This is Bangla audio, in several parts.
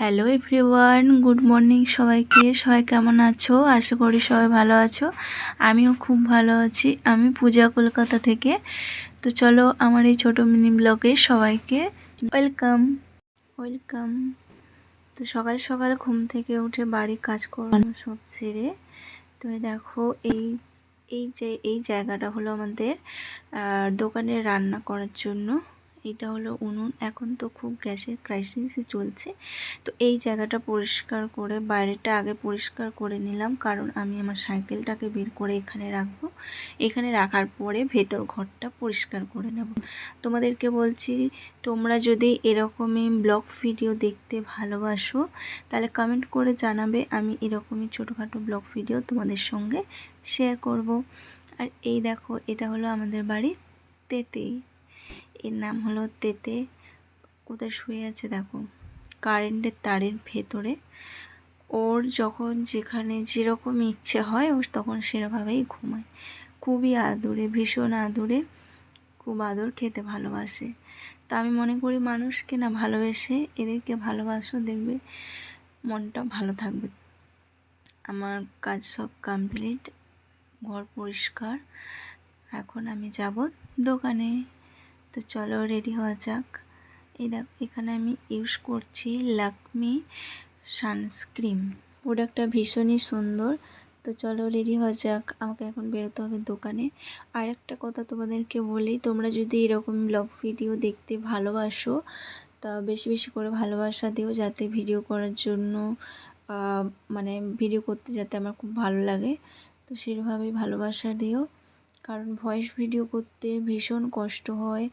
হ্যালো এভরিওয়ান, গুড মর্নিং সবাইকে। সবাই কেমন আছো? আশা করি সবাই ভালো আছো। আমিও খুব ভালো আছি। আমি পূজা, কলকাতা থেকে। তো চলো আমার এই ছোটো মিনি ব্লগে সবাইকে ওয়েলকাম ওয়েলকাম। তো সকাল সকাল ঘুম থেকে উঠে বাড়ির কাজকর্ম সব সেরে তো দেখো এই জায়গাটা হলো আমাদের দোকানে রান্না করার জন্য। এটা হলো উনুন। এখন তো খুব গ্যাসের ক্রাইসিসই চলছে। তো এই জায়গাটা পরিষ্কার করে বাইরেটা আগে পরিষ্কার করে নিলাম, কারণ আমি আমার সাইকেলটাকে বের করে এখানে রাখবো। এখানে রাখার পরে ভেতর ঘরটা পরিষ্কার করে নেব। তোমাদেরকে বলছি, তোমরা যদি এরকমই ব্লগ ভিডিও দেখতে ভালোবাসো তাহলে কমেন্ট করে জানাবে। আমি এরকমই ছোটোখাটো ব্লগ ভিডিও তোমাদের সঙ্গে শেয়ার করব। আর এই দেখো, এটা হলো আমাদের বাড়ি তেতে। এর নাম হলো তেতে। কোথায় শুয়ে আছে দেখো, কারেন্টের তারের ভেতরে। ওর যখন যেখানে যেরকম ইচ্ছে হয় ও তখন সেরকমভাবেই ঘুমায়। খুবই আদুরে, ভীষণ আদুরে, খুব আদর খেতে ভালোবাসে। তা আমি মনে করি মানুষকে না ভালোবেসে এদেরকে ভালোবাসো, দেখবে মনটা ভালো থাকবে। আমার কাজ সব কমপ্লিট, ঘর পরিষ্কার। এখন আমি যাব দোকানে। তো চলো রেডি হওয়া যাক। এই দেখ, এখানে আমি ইউজ করছি লাকমি সানস্ক্রিন। প্রোডাক্টটা ভীষণই সুন্দর। তো চলো রেডি হওয়া যাক, আমাকে এখন বেরোতে হবে দোকানে। আর একটা কথা তোমাদেরকে বলি, তোমরা যদি এরকম ব্লগ ভিডিও দেখতে ভালোবাসো তা বেশি বেশি করে ভালোবাসা দিও, যাতে ভিডিও করার জন্য মানে ভিডিও করতে যাতে আমার খুব ভালো লাগে। তো সেভাবেই ভালোবাসা দিও, কারণ ভয়েস ভিডিও করতে ভীষণ কষ্ট হয়।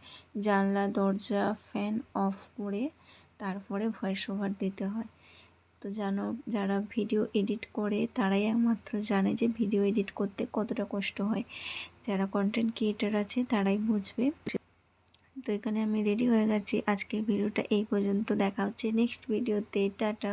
জানলা দরজা ফ্যান অফ করে তারপরে ভয়েস ওভার দিতে হয়। তো জানো, যারা ভিডিও এডিট করে তারাই একমাত্র জানে যে ভিডিও এডিট করতে কতটা কষ্ট হয়। যারা কন্টেন্ট ক্রিয়েটার আছে তারাই বুঝবে। তো এখানে আমি রেডি হয়ে গেছি। আজকের ভিডিওটা এই পর্যন্ত। দেখা হচ্ছে নেক্সট ভিডিওতে। টাটা।